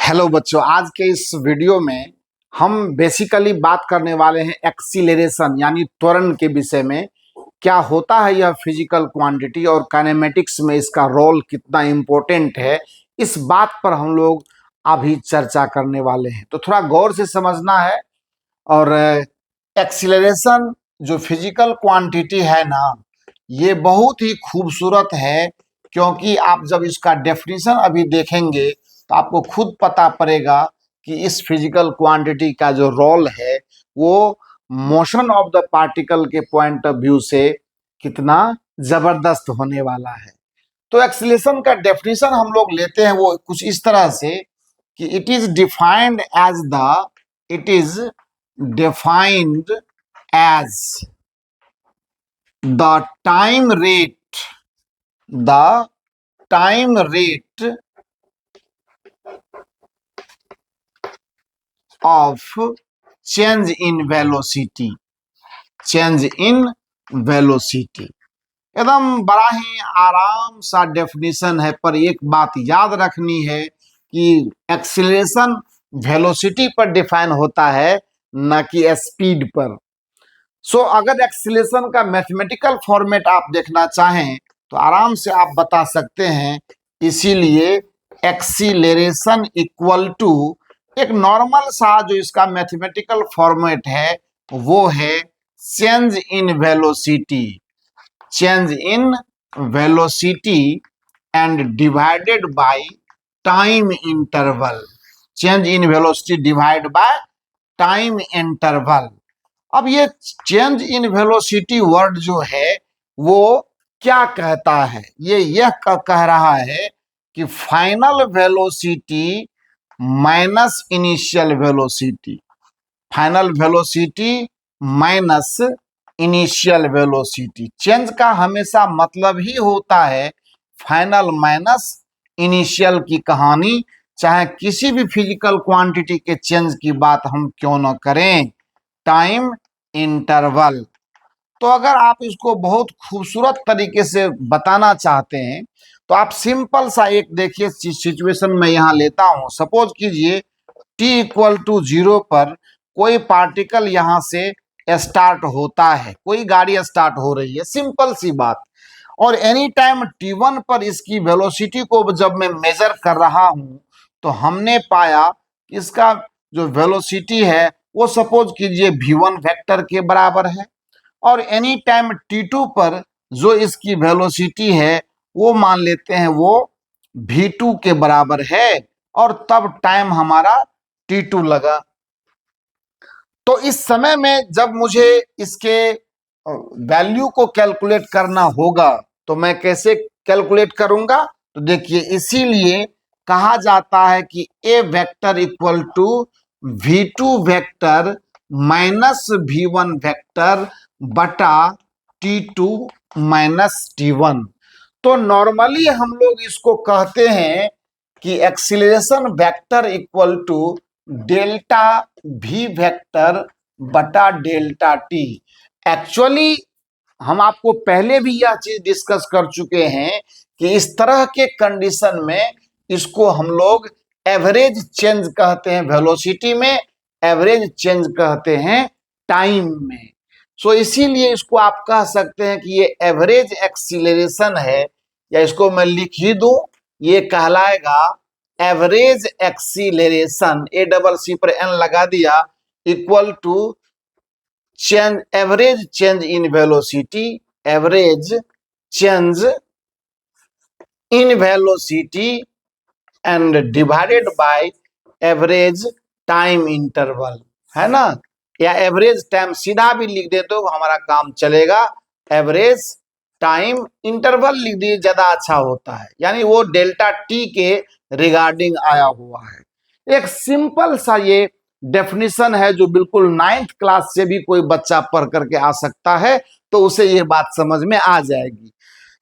Hello बच्चों, आज के इस वीडियो में हम बेसिकली बात करने वाले हैं एक्सीलरेशन यानी त्वरण के विषय में। क्या होता है यह फिजिकल क्वांटिटी और काइनेमेटिक्स में इसका रोल कितना इम्पोर्टेंट है, इस बात पर हम लोग अभी चर्चा करने वाले हैं। तो थोड़ा गौर से समझना है। और एक्सीलरेशन जो फिजिकल क्वांटिटी है ना, ये बहुत ही खूबसूरत है, क्योंकि आप जब इसका डेफिनेशन अभी देखेंगे तो आपको खुद पता पड़ेगा कि इस फिजिकल क्वांटिटी का जो रोल है वो मोशन ऑफ द पार्टिकल के पॉइंट ऑफ व्यू से कितना जबरदस्त होने वाला है। तो एक्सीलरेशन का डेफिनेशन हम लोग लेते हैं वो कुछ इस तरह से कि it is defined as the time rate the time rate of change in velocity एकदम बड़ा ही आराम सा डेफिनेशन है, पर एक बात याद रखनी है कि एक्सीलरेशन वेलोसिटी पर डिफाइन होता है, न कि स्पीड पर। सो अगर एक्सीलरेशन का मैथमेटिकल फॉर्मेट आप देखना चाहें तो आराम से आप बता सकते हैं। इसीलिए एक्सीलरेशन इक्वल टू एक नॉर्मल सा जो इसका मैथमेटिकल फॉर्मेट है वो है change in velocity and divided by time interval. Change in velocity divide by time interval. अब ये चेंज इन वेलोसिटी वर्ड जो है वो क्या कहता है? यह कह रहा है कि final velocity minus initial velocity, final velocity minus initial velocity. Change का हमेशा मतलब ही होता है फाइनल माइनस इनिशियल की कहानी, चाहे किसी भी फिजिकल क्वांटिटी के चेंज की बात हम क्यों न करें। Time interval. तो अगर आप इसको बहुत खूबसूरत तरीके से बताना चाहते हैं तो आप सिंपल सा एक देखिए सिचुएशन में यहां लेता हूं। सपोज कीजिए t इक्वल टू 0 पर कोई पार्टिकल यहां से स्टार्ट होता है, कोई गाड़ी स्टार्ट हो रही है, सिंपल सी बात। और एनी टाइम t1 पर इसकी वेलोसिटी को जब मैं मेजर कर रहा हूं तो हमने पाया कि इसका जो वेलोसिटी है वो सपोज कीजिए v1 वेक्टर के बराबर है। और एनी टाइम t2 पर जो इसकी वेलोसिटी है वो मान लेते हैं वो v2 के बराबर है, और तब टाइम हमारा t2 लगा। तो इस समय में जब मुझे इसके वैल्यू को कैलकुलेट करना होगा तो मैं कैसे कैलकुलेट करूंगा? तो देखिए, इसीलिए कहा जाता है कि a vector equal to v2 vector minus v1 vector बटा t2 माइनस t1। तो नॉर्मली हम लोग इसको कहते हैं कि acceleration vector equal to delta v vector बटा डेल्टा t। एक्चुअली हम आपको पहले भी यह चीज डिस्कस कर चुके हैं कि इस तरह के कंडीशन में इसको हम लोग एवरेज चेंज कहते हैं वेलोसिटी में, एवरेज चेंज कहते हैं टाइम में। सो इसीलिए इसको आप कह सकते हैं कि ये एवरेज एक्सीलरेशन है, या इसको मैं लिख ही दूं, ये कहलाएगा एवरेज एक्सीलरेशन, ACC पर n लगा दिया, equal to change average change in velocity, average change in velocity and divided by average time interval, है ना। या एवरेज टाइम सीधा भी लिख दे तो हमारा काम चलेगा, एवरेज टाइम इंटरवल लिख दिए ज्यादा अच्छा होता है, यानी वो डेल्टा टी के रिगार्डिंग आया हुआ है। एक सिंपल सा ये डेफिनेशन है जो बिल्कुल 9th क्लास से भी कोई बच्चा पढ़ करके आ सकता है, तो उसे ये बात समझ में आ जाएगी।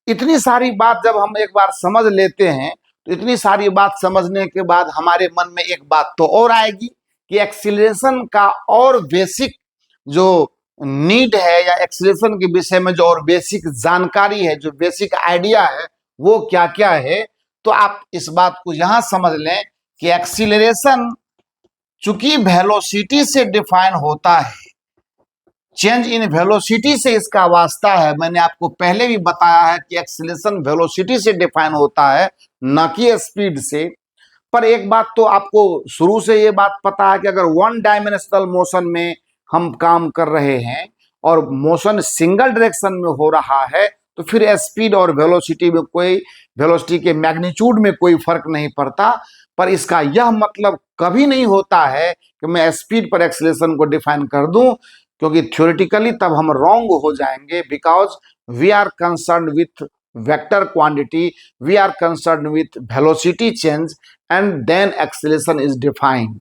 इतनी सारी बात जब हम एक बार समझ लेते हैं तो इतनी सारी बात समझने के बाद हमारे मन में एक बात तो और आएगी कि एक्सीलरेशन का और बेसिक जो नीड है, या एक्सीलरेशन के विषय में जो और बेसिक जानकारी है, जो बेसिक आइडिया है, वो क्या क्या है। तो आप इस बात को यहां समझ लें कि एक्सीलरेशन चूंकि वेलोसिटी से डिफाइन होता है, चेंज इन वेलोसिटी से इसका वास्ता है। मैंने आपको पहले भी बताया है कि एक्सीलरेशन वेलोसिटी से डिफाइन होता है, न कि स्पीड से। पर एक बात तो आपको शुरू से ये बात पता है कि अगर वन डायमेंशनल मोशन में हम काम कर रहे हैं और मोशन सिंगल डायरेक्शन में हो रहा है, तो फिर स्पीड और वेलोसिटी में कोई, वेलोसिटी के मैग्नीट्यूड में कोई फर्क नहीं पड़ता। पर इसका यह मतलब कभी नहीं होता है कि मैं स्पीड पर एक्सीलरेशन को डिफाइन कर दूं, क्योंकि थ्योरेटिकली तब हम रॉन्ग हो जाएंगे। Because we are concern with vector quantity, we are concern with velocity change, and then acceleration is defined.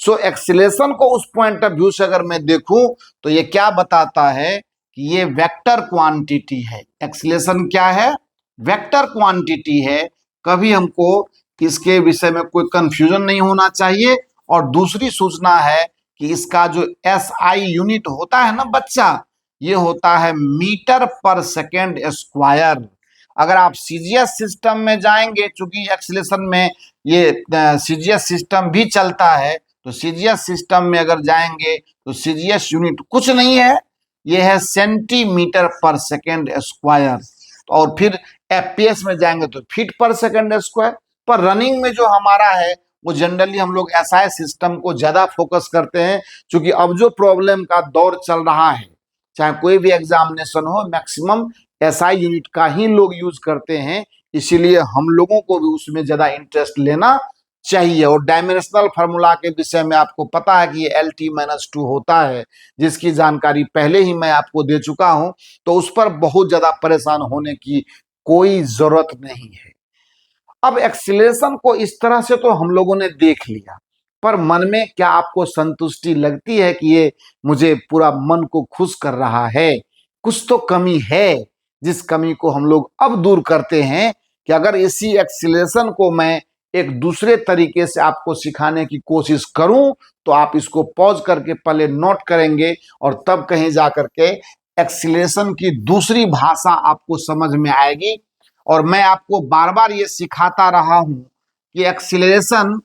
So acceleration को उस पॉइंट ऑफ व्यू से अगर मैं देखूं तो ये क्या बताता है कि ये वेक्टर क्वांटिटी है। एक्सीलरेशन क्या है? वेक्टर क्वांटिटी है। कभी हमको इसके विषय में कोई कंफ्यूजन नहीं होना चाहिए। और दूसरी सूचना है कि इसका जो SI यूनिट होता है ना बच्चा, ये होता है मीटर पर सेकेंड स्क्वायर। अगर आप CGS सिस्टम में जाएंगे, चूंकि एक्सीलरेशन में ये CGS सिस्टम भी चलता है, तो CGS सिस्टम में अगर जाएंगे तो CGS यूनिट कुछ नहीं है, ये है सेंटीमीटर पर सेकेंड स्क्वायर। और फिर FPS में जाएंगे तो फीट पर सेकेंड स्क्वायर। पर रनिंग में जो हमारा है वो जनरली हम लोग SI सिस्टम को ज्यादा फोकस करते हैं, क्योंकि अब जो प्रॉब्लम का दौर चल रहा है, चाहे कोई भी एग्जामिनेशन हो, मैक्सिमम SI यूनिट का ही लोग यूज करते हैं। इसीलिए हम लोगों को भी उसमें ज्यादा इंटरेस्ट लेना चाहिए। और डायमेंशनल फार्मूला के विषय में आपको पता है कि ये LT-2 होता है, जिसकी जानकारी पहले ही मैं आपको दे चुका हूं, तो उस पर बहुत ज्यादा परेशान होने की कोई जरूरत नहीं है। अब एक्सीलरेशन को इस तरह से तो हम लोगों ने देख लिया, पर मन में क्या आपको संतुष्टि लगती है कि ये मुझे पूरा मन को खुश कर रहा है? कुछ तो कमी है, जिस कमी को हम लोग अब दूर करते हैं कि अगर इसी एक्सीलरेशन को मैं एक दूसरे तरीके से आपको सिखाने की कोशिश करूं, तो आप इसको पॉज करके पहले नोट करेंगे और तब कहीं जा करके एक्सीलरेशन की दूसरी भाषा आपको समझ में आएगी। और मैं आपको बार बार ये सिखाता रहा हूं कि एक्सीलरेशन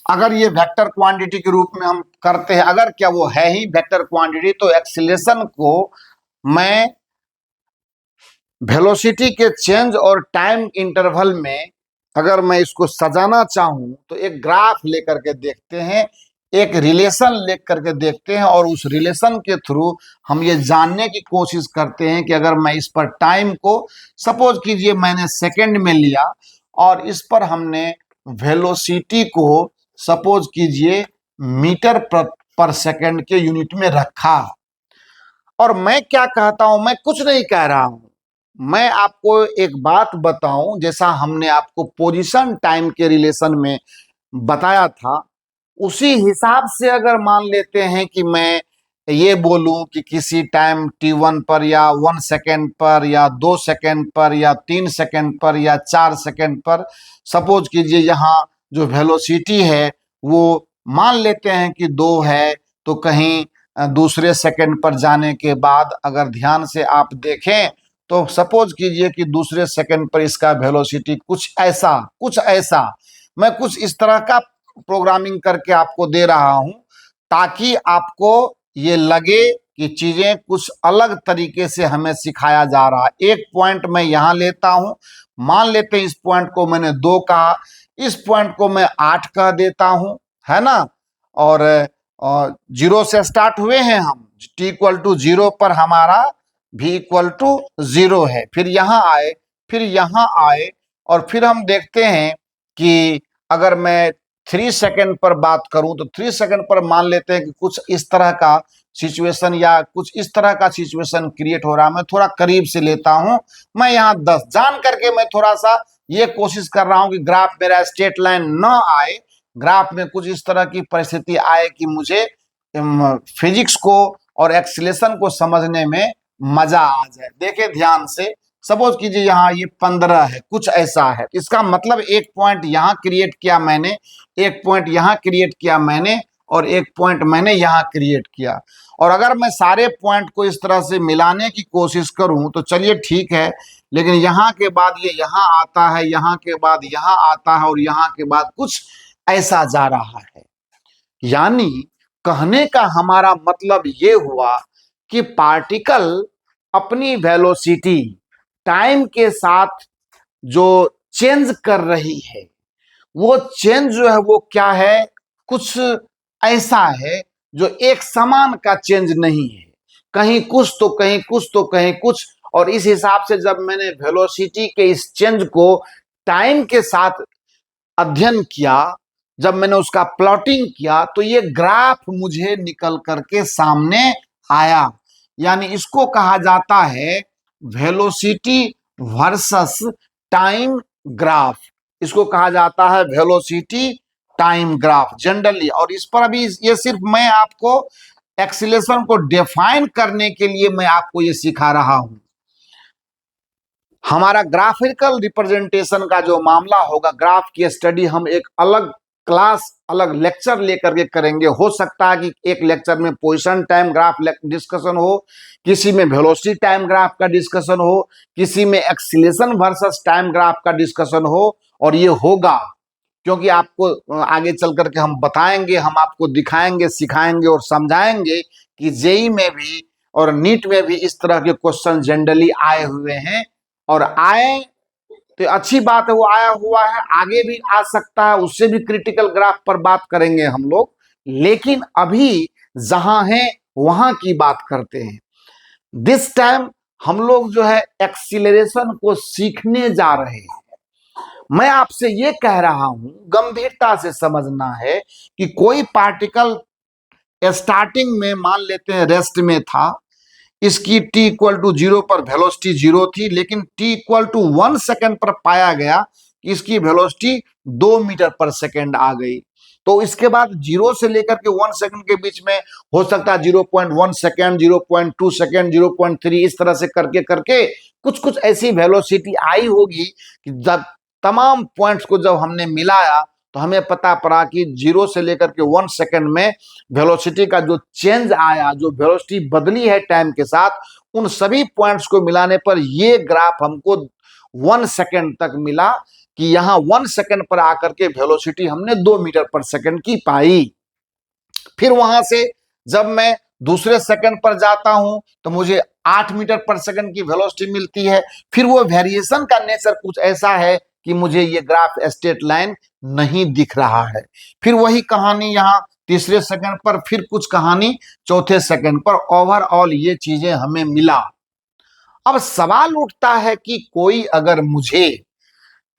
अगर ये वेक्टर क्वांटिटी के रूप में हम करते हैं, अगर क्या वो है ही वेक्टर क्वांटिटी, तो एक्सीलरेशन को मैं वेलोसिटी के चेंज और टाइम इंटरवल में अगर मैं इसको सजाना चाहूं तो एक ग्राफ लेकर के देखते हैं, एक रिलेशन लेकर के देखते हैं, और उस रिलेशन के थ्रू हम ये जानने की कोशिश करते हैं कि अगर मैं इस पर टाइम को, सपोज कीजिए मैंने सेकंड में लिया, और इस पर हमने वेलोसिटी को सपोज कीजिए मीटर पर सेकंड के यूनिट में रखा। और मैं क्या कहता हूं, मैं कुछ नहीं कह रहा हूं, मैं आपको एक बात बताऊं, जैसा हमने आपको पोजीशन टाइम के रिलेशन में बताया था, उसी हिसाब से अगर मान लेते हैं कि मैं ये बोलूं कि किसी टाइम T1 पर या 1 सेकेंड पर या 2 सेकेंड पर या 3 सेकेंड पर या 4 सेकेंड पर, सपोज कीजिए यहाँ जो वेलोसिटी है वो मान लेते हैं कि 2 है, तो कहीं दूसरे सेकंड पर जाने के बाद अगर ध्यान से आप देखें तो सपोज कीजिए कि दूसरे सेकंड पर इसका वेलोसिटी कुछ ऐसा मैं कुछ इस तरह का प्रोग्रामिंग करके आपको दे रहा हूं, ताकि आपको ये लगे कि चीजें कुछ अलग तरीके से हमें सिखाया जा रहा है। एक पॉइंट मैं यहां लेता हूं, मान लेते हैं इस पॉइंट को मैंने 2 कहा, इस पॉइंट को मैं 8 कह देता हूं, है ना। और 0 से स्टार्ट हुए हैं हम, T=0 पर हमारा V=0 है। फिर यहाँ आए, फिर यहाँ आए, और फिर हम देखते हैं कि अगर मैं 3 सेकंड पर बात करूं तो 3 सेकंड पर मान लेते हैं कि कुछ इस तरह का सिचुएशन या कुछ इस तरह का सिचुएशन क्रिएट हो रहा है। मैं थोड़ा करीब से लेता हूं, मैं यहाँ 10 जान करके मैं थोड़ा सा ये कोशिश कर रहा हूं कि ग्राफ मेरा स्ट्रेट लाइन न आए, ग्राफ में कुछ इस तरह की परिस्थिति आए कि मुझे फिजिक्स को और एक्सीलरेशन को समझने में मजा आ जाए। देखिए ध्यान से, सपोज कीजिए यहाँ ये 15 है, कुछ ऐसा है, इसका मतलब एक पॉइंट यहाँ क्रिएट किया मैंने, एक पॉइंट यहाँ क्रिएट किया मैंने, और एक पॉइंट मैंने यहाँ क्रिएट किया। और अगर मैं सारे पॉइंट को इस तरह से मिलाने की कोशिश करूं तो चलिए ठीक है, लेकिन यहाँ के बाद ये यहाँ आता है, यहाँ के बाद यहाँ आता है और यहाँ के बाद कुछ ऐसा जा रहा है। यानी कहने का हमारा मतलब ये हुआ कि पार्टिकल अपनी वेलोसिटी टाइम के साथ जो चेंज कर रही है, वो चेंज जो है वो क्या है, कुछ ऐसा है जो एक समान का चेंज नहीं है, कहीं कुछ तो कहीं कुछ तो कहीं कुछ। और इस हिसाब से जब मैंने वेलोसिटी के इस चेंज को टाइम के साथ अध्ययन किया, जब मैंने उसका प्लॉटिंग किया, तो ये ग्राफ मुझे निकल करके सामने आया। यानी इसको कहा जाता है वेलोसिटी वर्सेस टाइम ग्राफ। इसको कहा जाता है वेलोसिटी टाइम ग्राफ जनरली। और इस पर अभी ये सिर्फ मैं आपको एक्सीलरेशन को डिफाइन करने के लिए मैं आपको ये सिखा रहा हूं। हमारा ग्राफिकल रिप्रेजेंटेशन का जो मामला होगा, ग्राफ की स्टडी हम एक अलग क्लास, अलग लेक्चर लेकर के करेंगे। हो सकता है कि एक लेक्चर में पोजीशन टाइम ग्राफ डिस्कशन हो, किसी में वेलोसिटी टाइम ग्राफ का डिस्कशन हो, किसी में एक्सीलरेशन वर्सेस टाइम ग्राफ का डिस्कशन हो। और ये होगा क्योंकि आपको आगे चल करके हम बताएंगे, हम आपको दिखाएंगे, सिखाएंगे और समझाएंगे कि जेई में भी और नीट में भी इस तरह के क्वेश्चन जनरली आए हुए हैं। और आए तो अच्छी बात है, वो आया हुआ है, आगे भी आ सकता है, उससे भी क्रिटिकल ग्राफ पर बात करेंगे हम लोग। लेकिन अभी जहां है वहां की बात करते हैं। दिस टाइम हम लोग जो है एक्सीलरेशन को सीखने जा रहे हैं। मैं आपसे ये कह रहा हूं, गंभीरता से समझना है कि कोई पार्टिकल स्टार्टिंग में मान लेते हैं रेस्ट में था, इसकी t इक्वल टू 0 पर वेलोसिटी 0 थी, लेकिन t इक्वल टू 1 सेकेंड पर पाया गया कि इसकी वेलोसिटी 2 मीटर पर सेकेंड आ गई। तो इसके बाद 0 से लेकर के 1 सेकेंड के बीच में हो सकता है 0.1 सेकेंड, 0.2 सेकेंड, 0.3, इस तरह से करके करके कुछ कुछ ऐसी वेलोसिटी आई होगी कि जब तमाम पॉइंट्स को जब हमने मिलाया तो हमें पता पड़ा कि 0 से लेकर के 1 सेकेंड में वेलोसिटी का जो चेंज आया, जो वेलोसिटी बदली है टाइम के साथ, उन सभी पॉइंट्स को मिलाने पर ये ग्राफ हमको 1 सेकेंड तक मिला कि यहां 1 सेकेंड पर आकर के वेलोसिटी हमने 2 मीटर पर सेकेंड की पाई। फिर वहां से जब मैं दूसरे सेकंड पर जाता हूं तो मुझे 8 मीटर पर सेकंड की वेलोसिटी मिलती है। फिर वो वेरिएशन का नेचर कुछ ऐसा है कि मुझे ये ग्राफ स्ट्रेट लाइन नहीं दिख रहा है। फिर वही कहानी यहाँ तीसरे सेकंड पर, फिर कुछ कहानी चौथे सेकंड पर, ओवरऑल ये चीजें हमें मिला। अब सवाल उठता है कि कोई अगर मुझे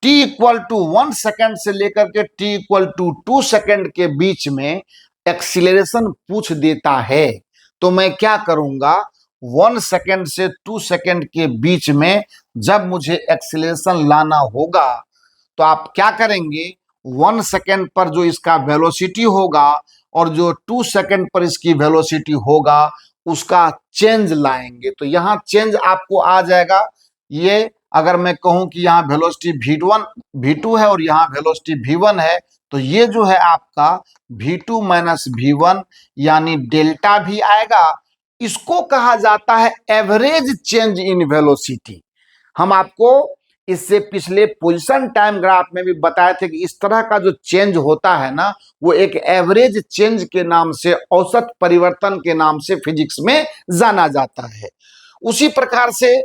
t इक्वल टू 1 सेकेंड से लेकर के t इक्वल टू 2 सेकेंड के बीच में एक्सीलरेशन पूछ देता है तो मैं क्या करूंगा, 1 सेकेंड से 2 सेकेंड के बीच में जब मुझे एक्सीलरेशन लाना होगा तो आप क्या करेंगे, 1 सेकेंड पर जो इसका वेलोसिटी होगा और जो 2 सेकेंड पर इसकी वेलोसिटी होगा उसका चेंज लाएंगे। तो यहां चेंज आपको आ जाएगा। ये अगर मैं कहूं कि यहाँ वेलोसिटी v1 v2 है और यहाँ वेलोसिटी v1 है, तो ये जो है आपका v2 माइनस v1 यानी डेल्टा भी आएगा। इसको कहा जाता है एवरेज चेंज इन वेलोसिटी। हम आपको इससे पिछले पोजीशन टाइम ग्राफ में भी बताए थे कि इस तरह का जो चेंज होता है ना, वो एक एवरेज चेंज के नाम से, औसत परिवर्तन के नाम से फिजिक्स में जाना जाता है। उसी प्रकार से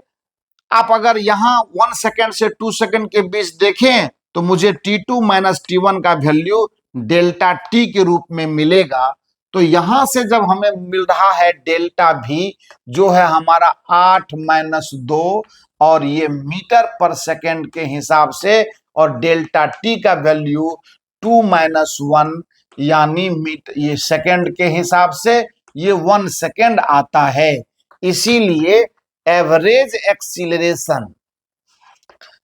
आप अगर यहां 1 सेकेंड से 2 सेकेंड के बीच देखें तो मुझे t2 माइनस t1 का वैल्यू डेल्टा t के रूप में मिलेगा। तो यहां से जब हमें मिल रहा है डेल्टा v जो है हमारा 8 माइनस 2 और ये मीटर पर सेकेंड के हिसाब से, और डेल्टा t का वैल्यू 2 माइनस 1 यानी ये सेकेंड के हिसाब से ये 1 सेकेंड आता है। इसीलिए एवरेज एक्सीलरेशन,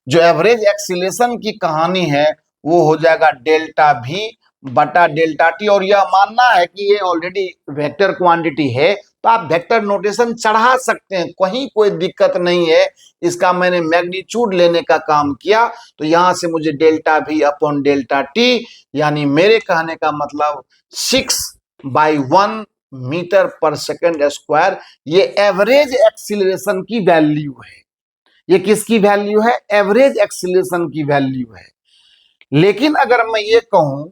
जो एवरेज एक्सीलरेशन की कहानी है वो हो जाएगा डेल्टा v बटा डेल्टा t। और यह मानना है कि ये ऑलरेडी वेक्टर क्वांटिटी है तो आप वेक्टर नोटेशन चढ़ा सकते हैं, कहीं कोई दिक्कत नहीं है। इसका मैंने मैग्नीट्यूड लेने का काम किया तो यहां से मुझे delta v upon delta t यानी मेरे कहने का मतलब 6/1 मीटर पर सेकेंड स्क्वायर, ये एवरेज एक्सीलरेशन की वैल्यू है। ये किसकी वैल्यू है? एवरेज एक्सीलरेशन की वैल्यू है। लेकिन अगर मैं ये कहूं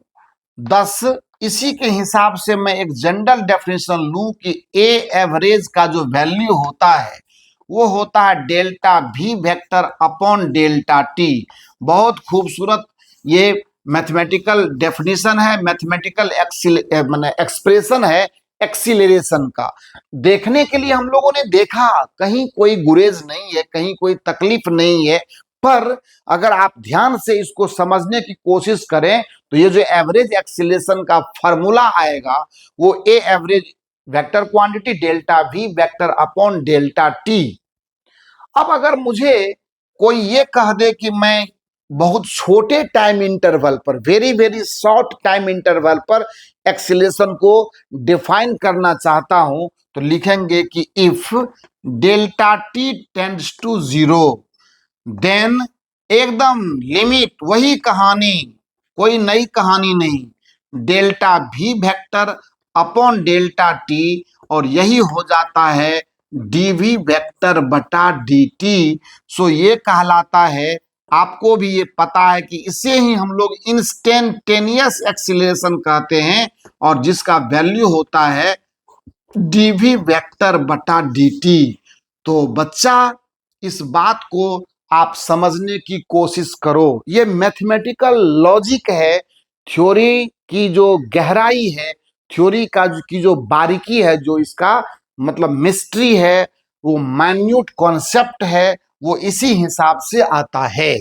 10, इसी के हिसाब से मैं एक जनरल डेफिनेशन लूं कि ए एवरेज का जो वैल्यू होता है वो होता है delta v vector upon delta T. बहुत खूबसूरत ये मैथमेटिकल डेफिनेशन है, मैथमेटिकल माने एक्सप्रेशन है एक्सीलरेशन का। देखने के लिए हम लोगों ने देखा, कहीं कोई गुरेज नहीं है, कहीं कोई तकलीफ नहीं है, पर अगर आप ध्यान से इसको समझने की कोशिश करें तो ये जो एवरेज एक्सीलरेशन का फॉर्मूला आएगा वो ए average vector quantity delta v vector upon delta T. अब अगर मुझे कोई ये कह दे कि मैं बहुत छोटे टाइम इंटरवल पर, very very short time interval पर एक्सीलरेशन को डिफाइन करना चाहता हूं, तो लिखेंगे कि if delta t tends to zero then, एकदम लिमिट, वही कहानी, कोई नई कहानी नहीं, delta v vector upon delta t, और यही हो जाता है डीवी वेक्टर बटा dt। सो ये कहलाता है, आपको भी ये पता है कि इसे ही हम लोग इंस्टेंटेनियस एक्सीलरेशन कहते हैं, और जिसका वैल्यू होता है डीवी वेक्टर बटा dt। तो बच्चा इस बात को आप समझने की कोशिश करो, ये मैथमेटिकल लॉजिक है, थ्योरी की जो गहराई है, थ्योरी का की जो बारीकी है, जो इसका मतलब मिस्ट्री है, वो माइन्यूट कॉन्सेप्ट है, वो इसी हिसाब से आता है।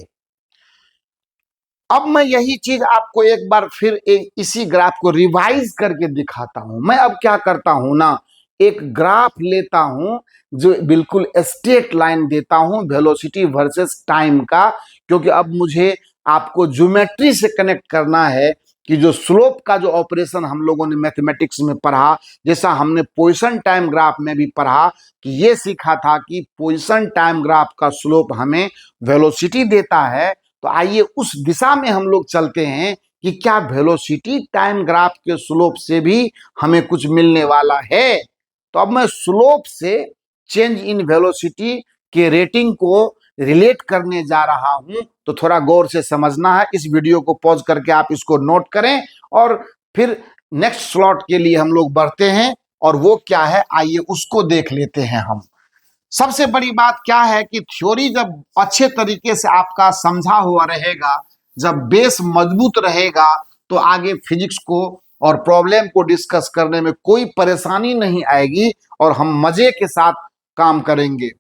अब मैं यही चीज आपको एक बार फिर इसी ग्राफ को रिवाइज करके दिखाता हूं। मैं अब क्या करता हूं ना, एक ग्राफ लेता हूं जो बिल्कुल स्ट्रेट लाइन देता हूं वेलोसिटी वर्सेस टाइम का, क्योंकि अब मुझे आपको ज्योमेट्री से कनेक्ट करना है कि जो स्लोप का जो ऑपरेशन हम लोगों ने मैथमेटिक्स में पढ़ा, जैसा हमने पोजीशन टाइम ग्राफ में भी पढ़ा कि ये सीखा था कि पोजीशन टाइम ग्राफ का स्लोप हमें वेलोसिटी देता है, तो आइए उस दिशा में हम लोग चलते हैं कि क्या वेलोसिटी टाइम ग्राफ के स्लोप से भी हमें कुछ मिलने वाला है। तो अब मैं स्लोप से चेंज इन वेलोसिटी के रेटिंग को रिलेट करने जा रहा हूं, तो थोड़ा गौर से समझना है। इस वीडियो को पॉज करके आप इसको नोट करें और फिर नेक्स्ट स्लॉट के लिए हम लोग बढ़ते हैं, और वो क्या है आइए उसको देख लेते हैं हम। सबसे बड़ी बात क्या है कि थ्योरी जब अच्छे तरीके से आपका समझा हुआ रहेगा, जब बेस मजबूत रहेगा, तो आगे फिजिक्स को और प्रॉब्लम को डिस्कस करने में कोई परेशानी नहीं आएगी और हम मजे के साथ काम करेंगे।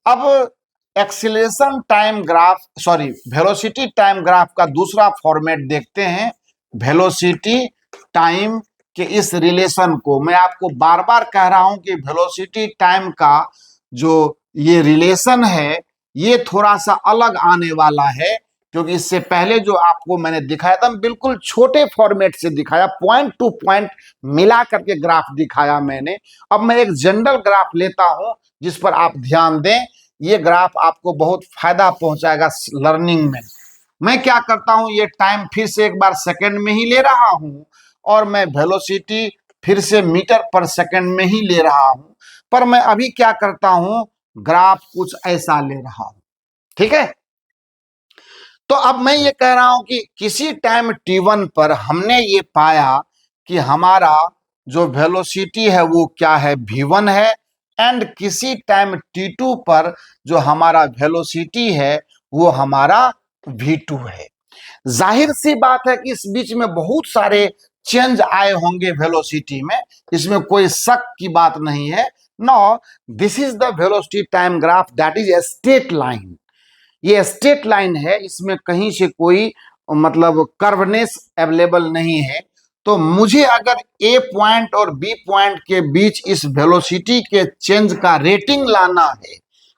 अब acceleration time graph, sorry velocity time graph का दूसरा फॉर्मेट देखते हैं। वेलोसिटी टाइम के इस रिलेशन को मैं आपको बार बार कह रहा हूं कि वेलोसिटी टाइम का जो ये रिलेशन है ये थोड़ा सा अलग आने वाला है, क्योंकि इससे पहले जो आपको मैंने दिखाया था बिल्कुल छोटे फॉर्मेट से दिखाया, पॉइंट टू पॉइंट मिला करके ग्राफ दिखाया मैंने। अब मैं एक जनरल ग्राफ लेता हूं जिस पर आप ध्यान दें, ये ग्राफ आपको बहुत फायदा पहुंचाएगा लर्निंग में। मैं क्या करता हूं, ये टाइम फिर से एक बार सेकंड में ही ले रहा हूं और मैं वेलोसिटी फिर से मीटर पर सेकंड में ही ले रहा हूं, पर मैं अभी क्या करता हूं, ग्राफ कुछ ऐसा ले रहा हूं, ठीक है। तो अब मैं ये कह रहा हूं कि किसी टाइम t1 पर हमने ये पाया कि हमारा जो वेलोसिटी है वो क्या है, v1 है, एंड किसी टाइम t2 पर जो हमारा वेलोसिटी है वो हमारा v2 है। जाहिर सी बात है कि इस बीच में बहुत सारे चेंज आए होंगे वेलोसिटी में, इसमें कोई शक की बात नहीं है। Now this is the velocity time graph, that is a straight line. ये स्ट्रेट लाइन है, इसमें कहीं से कोई मतलब कर्वनेस अवेलेबल नहीं है। तो मुझे अगर ए पॉइंट और बी पॉइंट के बीच इस वेलोसिटी के चेंज का रेटिंग लाना है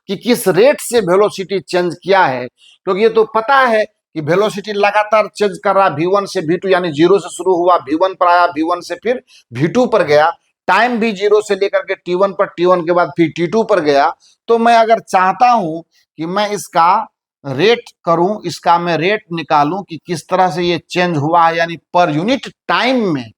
कि किस रेट से वेलोसिटी चेंज किया है, क्योंकि ये तो पता है कि वेलोसिटी लगातार चेंज कर रहा, v1 से v2 यानी जीरो से शुरू हुआ, v1 पर आया, v1 से फिर v2 पर गया, टाइम भी जीरो से लेकर के t1 पर, t1 के बाद फिर t2 पर गया। तो मैं अगर चाहता हूं कि मैं इसका रेट करूं, इसका मैं रेट निकालूं कि किस तरह से ये चेंज हुआ है, यानी पर यूनिट टाइम में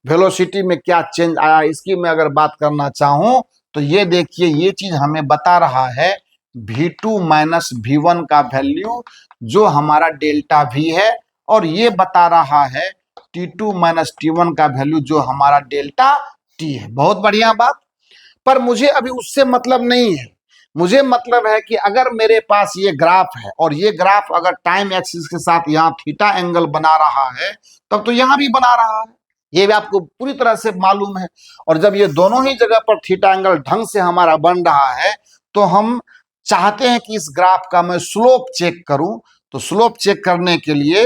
वेलोसिटी में क्या चेंज आया, इसकी मैं अगर बात करना चाहूं तो ये देखिए, ये चीज हमें बता रहा है V2 माइनस V1 का वैल्यू जो हमारा डेल्टा V है, और ये बता रहा है T2 माइनस T1 का वैल्यू जो हमारा डेल्टा T है। बहुत बढ़िया बात। पर मुझे अभी उससे मतलब नहीं है, मुझे मतलब है कि अगर मेरे पास ये ग्राफ है और ये ग्राफ अगर टाइम एक्सिस के साथ यहाँ थीटा एंगल बना रहा है, तब तो यहाँ भी बना रहा है, ये भी आपको पूरी तरह से मालूम है। और जब ये दोनों ही जगह पर थीटा एंगल ढंग से हमारा बन रहा है, तो हम चाहते हैं कि इस ग्राफ का मैं स्लोप चेक करूं। तो स्लोप चेक करने के लिए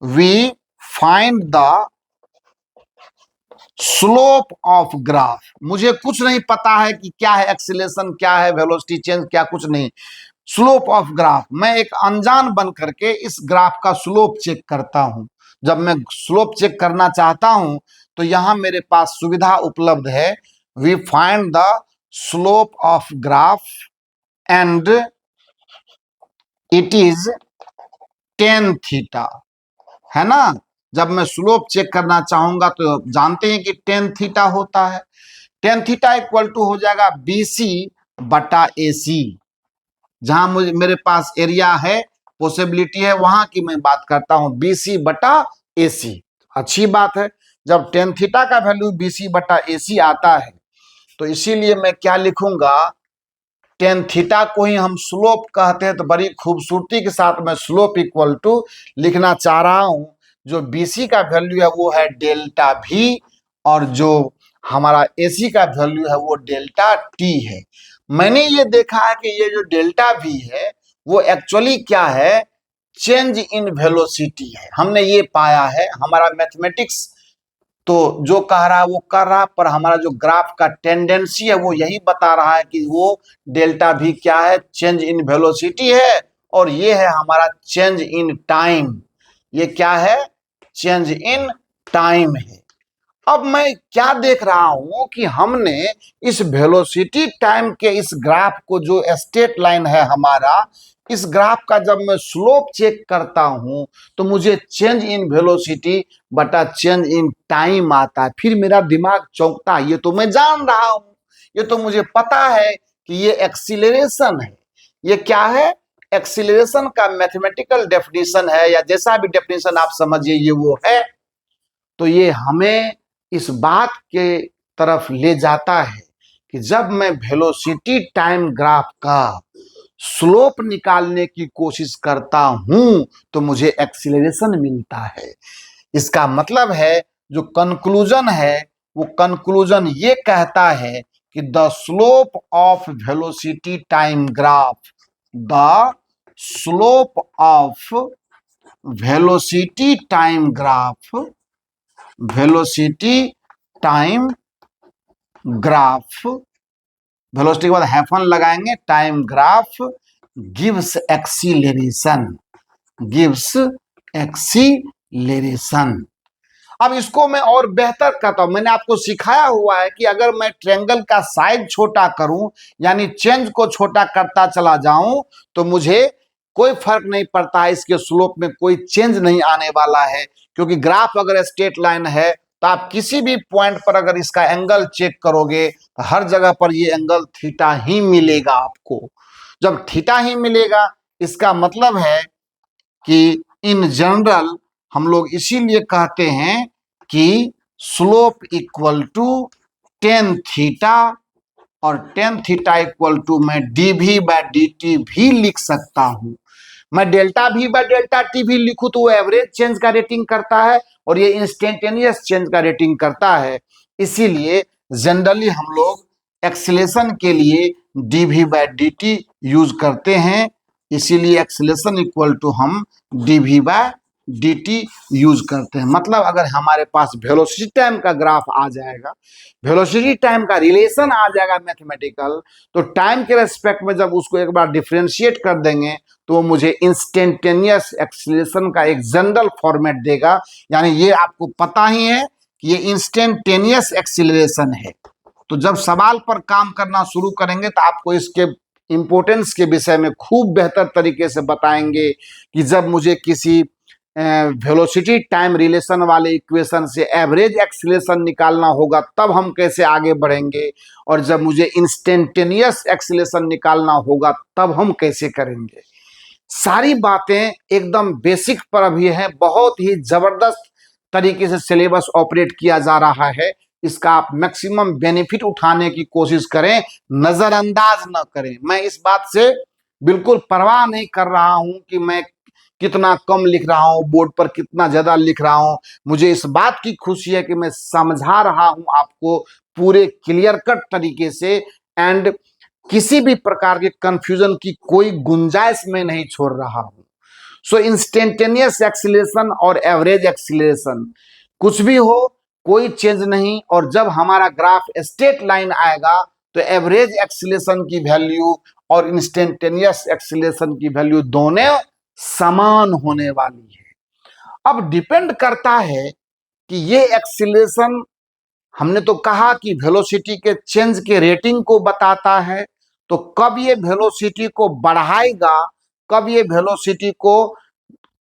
we find the slope of graph. मुझे कुछ नहीं पता है कि क्या है एक्सीलरेशन, क्या है वेलोसिटी चेंज, क्या कुछ नहीं। स्लोप ऑफ ग्राफ, मैं एक अनजान बन करके इस ग्राफ का स्लोप चेक करता हूं। जब मैं स्लोप चेक करना चाहता हूं तो यहां मेरे पास सुविधा उपलब्ध है, we find the slope of graph and it is tan theta, है ना। जब मैं स्लोप चेक करना चाहूंगा तो जानते हैं कि टेन थीटा होता है। टेन थीटा इक्वल टू हो जाएगा BC बटा AC। जहां मुझे मेरे पास एरिया है, पॉसिबिलिटी है, वहां की मैं बात करता हूं, BC बटा AC। अच्छी बात है, जब टेन थीटा का वैल्यू BC बटा AC आता है तो इसीलिए मैं क्या लिखूंगा, टेन थीटा को ही हम स्लोप कहते हैं, तो बड़ी खूबसूरती के साथ मैं स्लोप इक्वल टू लिखना चाह रहा हूं। जो BC का वैल्यू है वो है डेल्टा V, और जो हमारा AC का वैल्यू है वो डेल्टा T है। मैंने ये देखा है कि ये जो डेल्टा V है वो एक्चुअली क्या है, चेंज इन वेलोसिटी है। हमने ये पाया है, हमारा मैथमेटिक्स तो जो कह रहा है वो कर रहा, पर हमारा जो ग्राफ का टेंडेंसी है वो यही बता रहा है कि वो डेल्टा V क्या है, चेंज इन वेलोसिटी है, और ये है हमारा चेंज इन टाइम। ये क्या है, चेंज इन टाइम है। अब मैं क्या देख रहा हूं कि हमने इस वेलोसिटी टाइम के इस ग्राफ को, जो स्ट्रेट लाइन है हमारा, इस ग्राफ का जब मैं स्लोप चेक करता हूं तो मुझे चेंज इन वेलोसिटी बटा चेंज इन टाइम आता है। फिर मेरा दिमाग चौंकता है, ये तो मैं जान रहा हूं, ये तो मुझे पता है कि ये एक्सीलरेशन है। ये क्या है, एक्सीलरेशन का मैथमेटिकल डेफिनेशन है, या जैसा भी डेफिनेशन आप समझिए ये वो है। तो ये हमें इस बात के तरफ ले जाता है कि जब मैं वेलोसिटी टाइम ग्राफ का स्लोप निकालने की कोशिश करता हूं तो मुझे एक्सीलरेशन मिलता है। इसका मतलब है जो कंक्लूजन है वो कंक्लूजन ये कहता है कि the slope of velocity time graph, the slope of velocity time graph, velocity time graph, velocity के बाद हैफन लगाएंगे, time graph gives acceleration, gives acceleration. अब इसको मैं और बेहतर करता हूं, मैंने आपको सिखाया हुआ है कि अगर मैं ट्रायंगल का साइज छोटा करूं, यानी चेंज को छोटा करता चला जाऊं, तो मुझे कोई फर्क नहीं पड़ता है, इसके स्लोप में कोई चेंज नहीं आने वाला है। क्योंकि ग्राफ अगर स्ट्रेट लाइन है तो आप किसी भी पॉइंट पर अगर इसका एंगल चेक करोगे तो हर जगह पर ये एंगल थीटा ही मिलेगा आपको। जब थीटा ही मिलेगा, इसका मतलब है कि इन जनरल हम लोग इसीलिए कहते हैं कि slope equal to tan theta, और टेन थीटा इक्वल टू मैं dV बाय dt भी लिख सकता हूं। मैं delta V by delta T भी लिखूं तो वो एवरेज चेंज का रेटिंग करता है, और ये इंस्टेंटेनियस चेंज का रेटिंग करता है। इसीलिए जनरली हम लोग एक्सीलरेशन के लिए dV बाय dt यूज करते हैं। इसीलिए एक्सीलरेशन इक्वल टू हम dV बाय dt यूज करते हैं। मतलब अगर हमारे पास वेलोसिटी टाइम का ग्राफ आ जाएगा, वेलोसिटी टाइम का रिलेशन आ जाएगा मैथमेटिकल, तो टाइम के रेस्पेक्ट में जब उसको एक बार डिफरेंशिएट कर देंगे तो वो मुझे इंस्टेंटेनियस एक्सीलरेशन का एक जनरल फॉर्मेट देगा। यानी ये आपको पता ही है कि ये इंस्टेंटेनियस एक्सीलरेशन है। तो जब सवाल पर काम करना शुरू करेंगे तो आपको इसके इंपॉर्टेंस के विषय में खूब बेहतर तरीके से बताएंगे कि जब मुझे किसी वेलोसिटी टाइम रिलेशन वाले इक्वेशन से एवरेज एक्सीलरेशन निकालना होगा, तब हम कैसे आगे बढ़ेंगे, और जब मुझे इंस्टेंटेनियस एक्सीलरेशन निकालना होगा तब हम कैसे करेंगे। सारी बातें एकदम बेसिक पर अभी है, बहुत ही जबरदस्त तरीके से सिलेबस ऑपरेट किया जा रहा है। इसका आप मैक्सिमम बेनिफिट उठाने की कोशिश करें, नजरअंदाज न करें। मैं इस बात से बिल्कुल परवाह नहीं कर रहा हूं कि मैं कितना कम लिख रहा हूं, बोर्ड पर कितना ज्यादा लिख रहा हूं। मुझे इस बात की खुशी है कि मैं समझा रहा हूं आपको पूरे क्लियर कट तरीके से, एंड किसी भी प्रकार के कंफ्यूजन की कोई गुंजाइश में नहीं छोड़ रहा हूं। सो इंस्टेंटेनियस एक्सीलरेशन और एवरेज एक्सीलरेशन कुछ भी हो, कोई चेंज नहीं। और जब हमारा ग्राफ स्ट्रेट लाइन आएगा तो एवरेज एक्सीलरेशन की वैल्यू और इंस्टेंटेनियस एक्सीलरेशन की वैल्यू दोनों समान होने वाली है। अब डिपेंड करता है कि ये एक्सीलरेशन, हमने तो कहा कि वेलोसिटी के चेंज के रेटिंग को बताता है, तो कब ये वेलोसिटी को बढ़ाएगा, कब ये वेलोसिटी को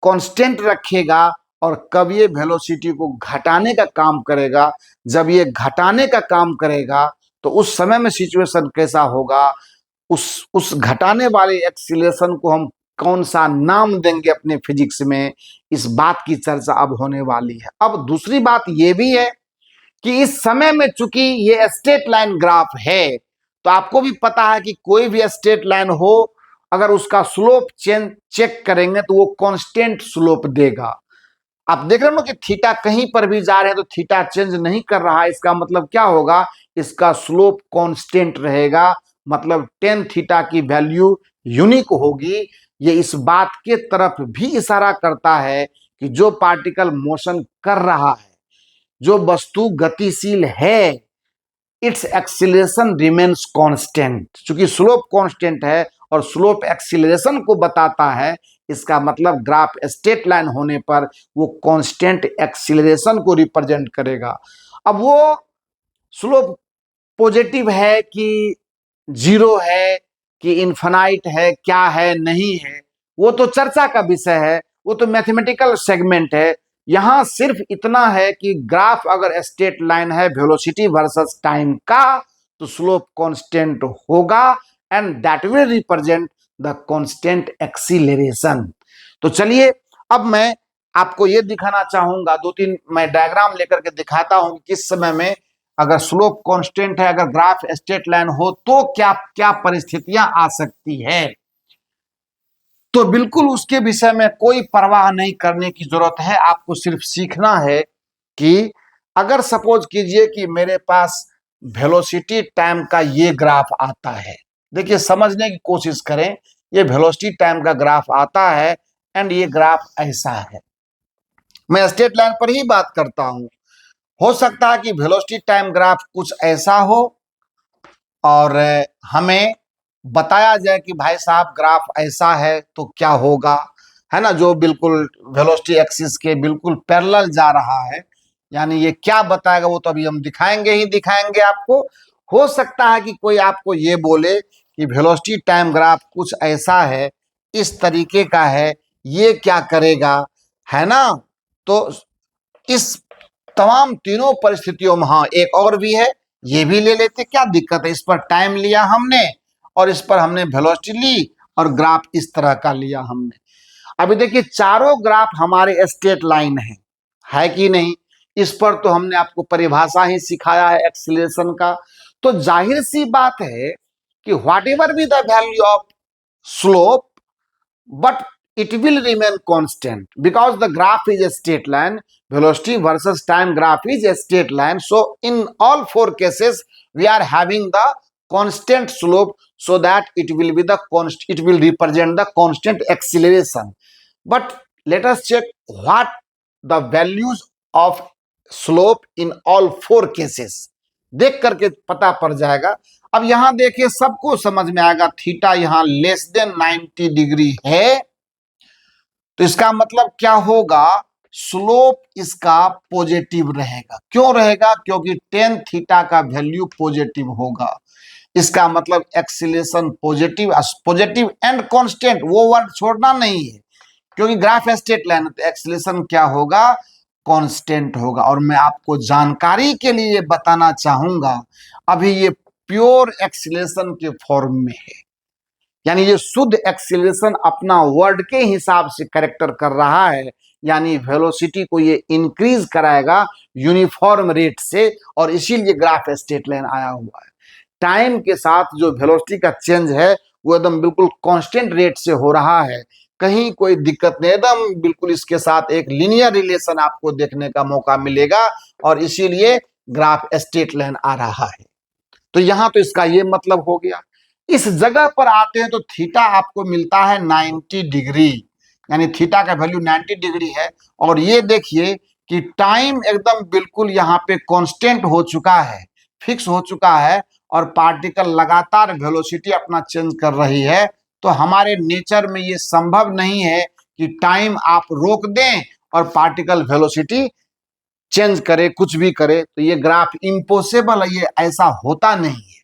कांस्टेंट रखेगा, और कब ये वेलोसिटी को घटाने का काम करेगा। जब ये घटाने का काम करेगा तो उस समय में सिचुएशन कैसा होगा, उस घटाने वाले एक्सीलरेशन को हम कौन सा नाम देंगे अपने फिजिक्स में, इस बात की चर्चा अब होने वाली है। अब दूसरी बात यह भी है कि इस समय में चूंकि ये स्ट्रेट लाइन ग्राफ है, तो आपको भी पता है कि कोई भी स्ट्रेट लाइन हो, अगर उसका स्लोप चेक करेंगे तो वो कांस्टेंट स्लोप देगा। आप देख रहे हो कि थीटा कहीं पर भी जा रहे हैं तो थीटा चेंज नहीं कर रहा है, इसका मतलब क्या होगा, इसका स्लोप कांस्टेंट रहेगा, मतलब टेन थीटा की वैल्यू यूनिक होगी। ये इस बात के तरफ भी इशारा करता है कि जो पार्टिकल मोशन कर रहा है, जो वस्तु गतिशील है, इट्स एक्सीलरेशन रिमेन्स कांस्टेंट। चूंकि स्लोप कांस्टेंट है और स्लोप एक्सीलरेशन को बताता है, इसका मतलब ग्राफ स्ट्रेट लाइन होने पर वो कांस्टेंट एक्सीलरेशन को रिप्रेजेंट करेगा। अब वो स्लोप पॉजिटिव है कि जीरो है कि इन्फिनाइट है, क्या है नहीं है, वो तो चर्चा का विषय है, वो तो मैथमेटिकल सेगमेंट है। यहां सिर्फ इतना है कि ग्राफ अगर स्ट्रेट लाइन है वेलोसिटी वर्सेस टाइम का, तो स्लोप कांस्टेंट होगा, and that will represent the constant acceleration. तो चलिए अब मैं आपको ये दिखाना चाहूंगा, दो तीन मैं डायग्राम लेकर के दिखाता हूं किस समय में अगर स्लोप कांस्टेंट है, अगर ग्राफ स्ट्रेट लाइन हो तो क्या क्या परिस्थितियां आ सकती है। तो बिल्कुल उसके विषय में कोई परवाह नहीं करने की जरूरत है, आपको सिर्फ सीखना है कि अगर सपोज कीजिए कि मेरे पास वेलोसिटी टाइम का ये ग्राफ आता है, देखिए समझने की कोशिश करें, ये वेलोसिटी टाइम का ग्राफ आता है एंड ये ग्राफ ऐसा है। मैं स्ट्रेट लाइन पर ही बात करता हूं, हो सकता है कि वेलोसिटी टाइम ग्राफ कुछ ऐसा हो और हमें बताया जाए कि भाई साहब ग्राफ ऐसा है तो क्या होगा, है ना, जो बिल्कुल वेलोसिटी एक्सिस के बिल्कुल पैरेलल जा रहा है। यानी ये क्या बताएगा वो तो अभी हम दिखाएंगे ही दिखाएंगे आपको। हो सकता है कि कोई आपको ये बोले कि वेलोसिटी टाइम ग्राफ कुछ ऐसा है, इस तरीके का है, ये क्या करेगा, है ना। तो इस तमाम तीनों परिस्थितियों में, हाँ एक और भी है, ये भी ले लेते, क्या दिक्कत है, इस पर टाइम लिया हमने और इस पर हमने वेलोसिटी ली और ग्राफ इस तरह का लिया हमने। अभी देखिए चारों ग्राफ हमारे स्ट्रेट लाइन है कि नहीं। इस पर तो हमने आपको परिभाषा ही सिखाया है एक्सीलरेशन का। तो जाहिर सी बात है कि what ever be the value of slope, but it will remain constant because the graph is a straight line. Velocity versus time graph is a straight line. So in all four cases we are having the constant slope, so that it will be the it will represent the constant acceleration. But let us check what the values of slope in all four cases, देख करके पता पड़ जाएगा। अब यहां देखिए सबको समझ में आएगा, थीटा यहां लेस देन 90 डिग्री है, तो इसका मतलब क्या होगा, स्लोप इसका पॉजिटिव रहेगा। क्यों रहेगा, क्योंकि टेन थीटा का वैल्यू पॉजिटिव होगा। इसका मतलब acceleration positive, positive and constant, वो वर्ड छोड़ना नहीं है, क्योंकि ग्राफ स्ट्रेट लाइन तो एक्सीलरेशन क्या होगा, कांस्टेंट होगा। और मैं आपको जानकारी के लिए बताना चाहूंगा, अभी ये प्योर एक्सीलरेशन के फॉर्म में है, यानी ये शुद्ध एक्सीलरेशन अपना वर्ड के हिसाब से कैरेक्टर कर रहा है, यानी वेलोसिटी को ये इंक्रीज कराएगा यूनिफॉर्म रेट से, और इसीलिए ग्राफ स्ट्रेट लाइन आया हुआ है। टाइम के साथ जो वेलोसिटी का चेंज है वो एकदम बिल्कुल कांस्टेंट रेट से हो रहा है, कहीं कोई दिक्कत नहीं, एकदम बिल्कुल इसके साथ एक लीनियर रिलेशन आपको देखने का मौका मिलेगा, और इसीलिए ग्राफ स्ट्रेट लाइन आ रहा है। तो यहां तो इसका ये मतलब हो गया। इस जगह पर आते हैं तो थीटा आपको मिलता है 90 डिग्री, यानी थीटा का वैल्यू 90 डिग्री है। और ये देखिए कि टाइम एकदम बिल्कुल यहाँ पे कांस्टेंट हो चुका है, फिक्स हो चुका है, और पार्टिकल लगातार वेलोसिटी अपना चेंज कर रही है। तो हमारे नेचर में ये संभव नहीं है कि टाइम आप रोक दें और पार्टिकल वेलोसिटी चेंज करे, कुछ भी करे। तो ये ग्राफ इम्पॉसिबल है, ये ऐसा होता नहीं है।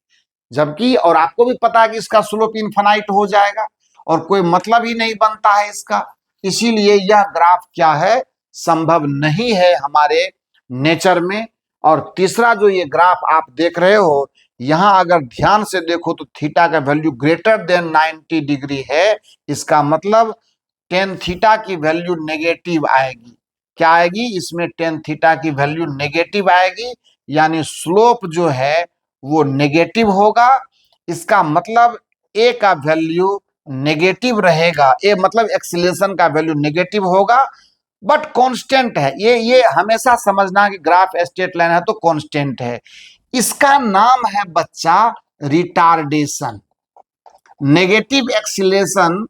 जबकि और आपको भी पता है कि इसका स्लोप इनफाइनाइट हो जाएगा और कोई मतलब ही नहीं बनता है इसका, इसीलिए यह ग्राफ क्या है, संभव नहीं है हमारे नेचर में। और तीसरा जो ये ग्राफ आप देख रहे हो, यहां अगर ध्यान से देखो तो थीटा का वैल्यू ग्रेटर देन 90 डिग्री है, इसका मतलब टेन थीटा की वैल्यू नेगेटिव आएगी। क्या आएगी इसमें, टेन थीटा की वैल्यू नेगेटिव आएगी, यानी स्लोप जो है वो नेगेटिव होगा। इसका मतलब ए का वैल्यू नेगेटिव रहेगा, ए मतलब एक्सीलरेशन का वैल्यू नेगेटिव होगा, बट कांस्टेंट है। ये हमेशा समझना कि ग्राफ स्ट्रेट लाइन है तो कांस्टेंट है। इसका नाम है बच्चा रिटार्डेशन। नेगेटिव एक्सीलरेशन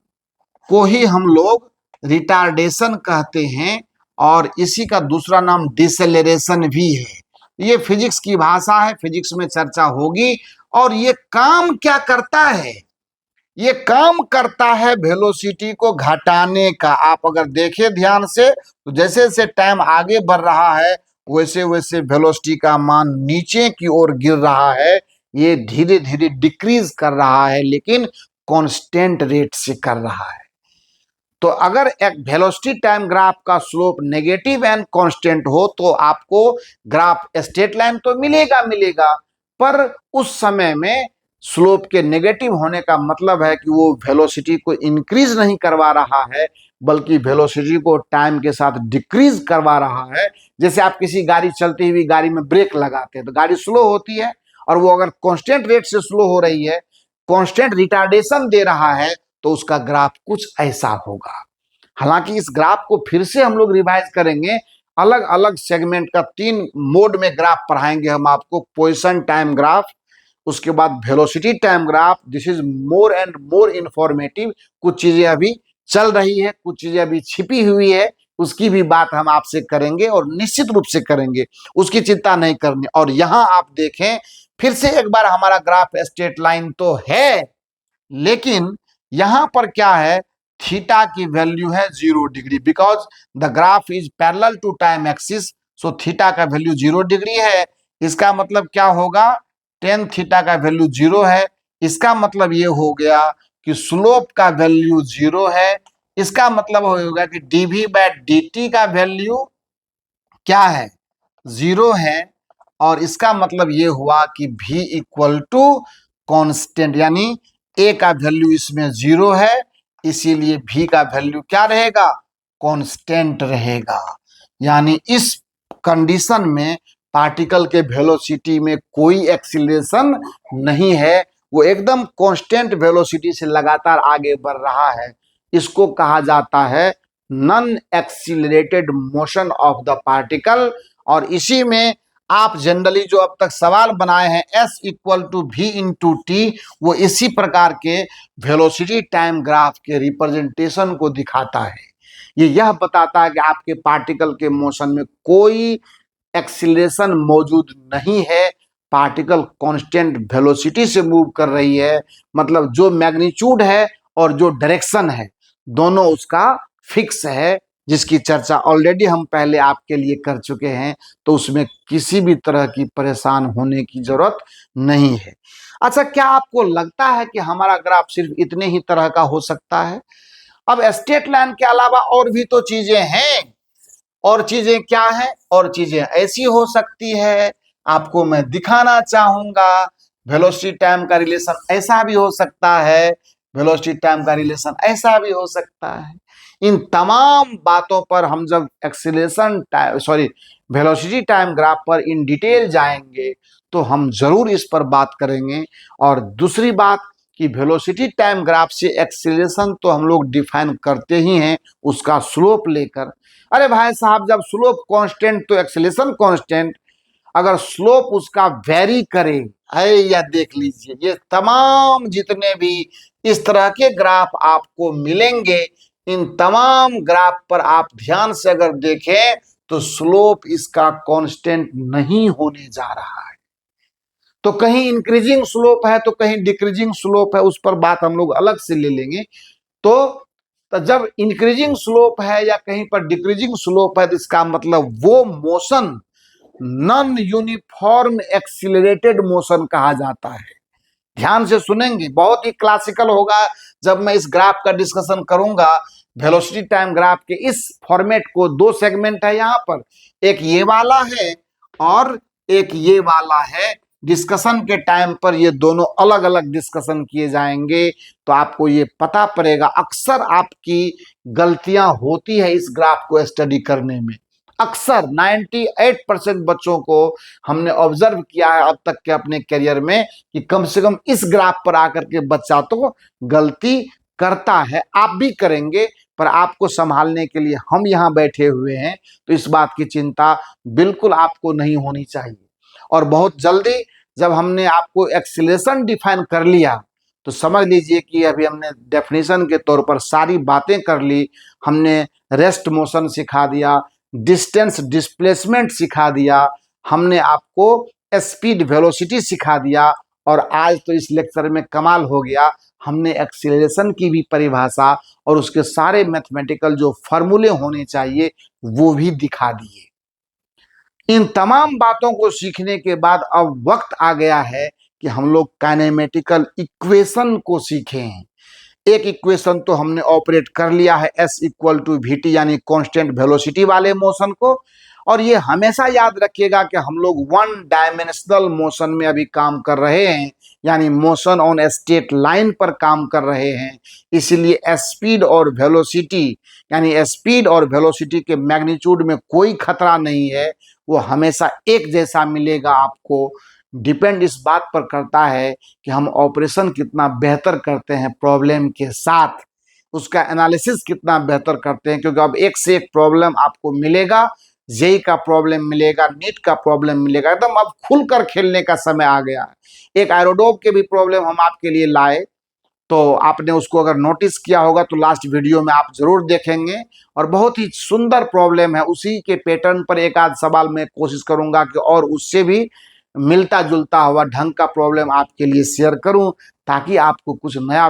को ही हम लोग रिटार्डेशन कहते हैं, और इसी का दूसरा नाम डिसेलेरेशन भी है। ये फिजिक्स की भाषा है, फिजिक्स में चर्चा होगी। और ये काम क्या करता है, ये काम करता है वेलोसिटी को घटाने का। आप अगर देखें ध्यान से तो जैसे जैसे टाइम आगे बढ़ रहा है वैसे वैसे वेलोसिटी का मान नीचे की ओर गिर रहा है, ये धीरे धीरे डिक्रीज कर रहा है, लेकिन कांस्टेंट रेट से कर रहा है। तो अगर एक वेलोसिटी टाइम ग्राफ का स्लोप नेगेटिव एंड कांस्टेंट हो तो आपको ग्राफ स्ट्रेट लाइन तो मिलेगा मिलेगा, पर उस समय में स्लोप के नेगेटिव होने का मतलब है कि वो वेलोसिटी को इंक्रीज नहीं करवा रहा है, बल्कि वेलोसिटी को टाइम के साथ डिक्रीज करवा रहा है। जैसे आप किसी गाड़ी चलती हुई गाड़ी में ब्रेक लगाते हैं तो गाड़ी स्लो होती है, और वो अगर कांस्टेंट रेट से स्लो हो रही है, कांस्टेंट रिटार्डेशन दे रहा है, तो उसका ग्राफ कुछ ऐसा होगा। हालांकि इस ग्राफ को फिर से हम लोग रिवाइज करेंगे, अलग अलग सेगमेंट का 3 मोड में ग्राफ पढ़ाएंगे हम आपको। पोजीशन टाइम ग्राफ, उसके बाद velocity time graph. This is more and more informative. कुछ चीजें अभी चल रही है, कुछ चीजें अभी छिपी हुई है, उसकी भी बात हम आपसे करेंगे और निश्चित रूप से करेंगे, उसकी चिंता नहीं करनी। और यहां आप देखें फिर से एक बार, हमारा ग्राफ स्ट्रेट लाइन तो है, लेकिन यहां पर क्या है, थीटा की वैल्यू है 0 degree, because the graph is parallel to time axis. So theta का वैल्यू 0 डिग्री है। इसका मतलब क्या होगा, टेन थीटा का वैल्यू 0 है। इसका मतलब ये हो गया कि स्लोप का वैल्यू 0 है। इसका मतलब होगा कि डीवी बाय dt का वैल्यू क्या है, 0 है। और इसका मतलब ये हुआ कि v इक्वल टू कॉन्स्टेंट, यानी a का वैल्यू इसमें 0 है, इसीलिए v का वैल्यू क्या रहेगा, कांस्टेंट रहेगा। यानी इस कंडीशन में पार्टिकल के वेलोसिटी में कोई एक्सीलरेशन नहीं है, वो एकदम कांस्टेंट वेलोसिटी से लगातार आगे बढ़ रहा है। इसको कहा जाता है non accelerated motion of the particle. और इसी में आप जनरली जो अब तक सवाल बनाए हैं S equal to v into t, वो इसी प्रकार के वेलोसिटी टाइम ग्राफ के रिप्रेजेंटेशन को दिखाता है। ये यह बताता है कि आपके पार्टिकल के मोशन में कोई एक्सीलरेशन मौजूद नहीं है, पार्टिकल कांस्टेंट वेलोसिटी से मूव कर रही है। मतलब जो मैग्नीट्यूड है और जो डायरेक्शन है दोनों उसका फिक्स है, जिसकी चर्चा ऑलरेडी हम पहले आपके लिए कर चुके हैं, तो उसमें किसी भी तरह की परेशान होने की जरूरत नहीं है। अच्छा, क्या आपको लगता है कि हमारा ग्राफ सिर्फ इतने ही तरह का हो सकता है? अब स्ट्रेट लाइन के अलावा और भी तो चीजें हैं, और चीजें क्या है, और चीजें ऐसी हो सकती है, आपको मैं दिखाना चाहूंगा। वेलोसिटी टाइम का रिलेशन ऐसा भी हो सकता है, वेलोसिटी टाइम का रिलेशन ऐसा भी हो सकता है। इन तमाम बातों पर हम जब acceleration time velocity time graph पर इन डिटेल जाएंगे तो हम जरूर इस पर बात करेंगे। और दूसरी बात कि वेलोसिटी टाइम ग्राफ से एक्सीलरेशन तो हम लोग डिफाइन करते ही हैं उसका स्लोप लेकर। अरे भाई साहब, जब स्लोप कांस्टेंट तो एक्सीलरेशन कांस्टेंट, अगर स्लोप उसका वेरी करे, है या देख लीजिए, ये तमाम जितने भी इस तरह के ग्राफ आपको मिलेंगे, इन तमाम ग्राफ पर आप ध्यान से अगर देखें तो स्लोप इसका कांस्टेंट नहीं होने जा रहा है। तो कहीं इंक्रीजिंग स्लोप है तो कहीं डिक्रीजिंग स्लोप है, उस पर बात हम लोग अलग से ले लेंगे। तो जब इंक्रीजिंग स्लोप है या कहीं पर डिक्रीजिंग स्लोप है तो इसका मतलब वो motion non uniform accelerated motion कहा जाता है। ध्यान से सुनेंगे, बहुत ही क्लासिकल होगा जब मैं इस ग्राफ का डिस्कशन करूंगा। वेलोसिटी टाइम ग्राफ के इस फॉर्मेट को, दो सेगमेंट है यहां पर, एक ये वाला है और एक ये वाला है। डिस्कशन के टाइम पर ये दोनों अलग अलग डिस्कशन किए जाएंगे तो आपको ये पता पड़ेगा। अक्सर आपकी गलतियां होती है इस ग्राफ को स्टडी करने में। अक्सर 98% बच्चों को हमने ऑब्जर्व किया है अब तक के अपने करियर में कि कम से कम इस ग्राफ पर आकर के बच्चा तो गलती करता है। आप भी करेंगे, पर आपको संभालने के लिए हम यहां बैठे हुए हैं, तो इस बात की चिंता बिल्कुल आपको नहीं होनी चाहिए। और बहुत जल्दी जब हमने आपको एक्सीलरेशन डिफाइन कर लिया तो समझ लीजिए कि अभी हमने डेफिनेशन के तौर पर सारी बातें कर ली। हमने रेस्ट मोशन सिखा दिया, डिस्टेंस डिस्प्लेसमेंट सिखा दिया, हमने आपको स्पीड वेलोसिटी सिखा दिया, और आज तो इस लेक्चर में कमाल हो गया, हमने एक्सीलरेशन की भी परिभाषा और उसके सारे मैथमेटिकल जो फॉर्मूले होने चाहिए वो भी दिखा दिए। इन तमाम बातों को सीखने के बाद अब वक्त आ गया है कि हम लोग काइनेमेटिकल इक्वेशन को सीखें। एक इक्वेशन तो हमने ऑपरेट कर लिया है, S equal to v t, यानी कांस्टेंट वेलोसिटी वाले मोशन को। और ये हमेशा याद रखिएगा कि हम लोग वन डायमेंशनल मोशन में अभी काम कर रहे हैं, यानी मोशन ऑन स्ट्रेट लाइन पर काम कर रहे हैं। इसलिए स्पीड और वेलोसिटी, यानी स्पीड और वेलोसिटी के मैग्नीट्यूड में कोई खतरा नहीं है, वो हमेशा एक जैसा मिलेगा आपको। डिपेंड इस बात पर करता है कि हम ऑपरेशन कितना बेहतर करते हैं प्रॉब्लम के साथ, उसका एनालिसिस कितना बेहतर करते हैं। क्योंकि अब एक से एक प्रॉब्लम आपको मिलेगा, जेई का प्रॉब्लम मिलेगा, नीट का प्रॉब्लम मिलेगा, एकदम अब खुलकर खेलने का समय आ गया है। एक एरोडोब के भी प्रॉब्लम हम आपके लिए लाए, तो आपने उसको अगर नोटिस किया होगा तो लास्ट वीडियो में आप जरूर देखेंगे, और बहुत ही सुंदर प्रॉब्लम है। उसी के पैटर्न पर एक आध सवाल मैं कोशिश करूंगा कि और उससे भी मिलता जुलता हुआ ढंग का प्रॉब्लम आपके लिए शेयर करूं, ताकि आपको कुछ नया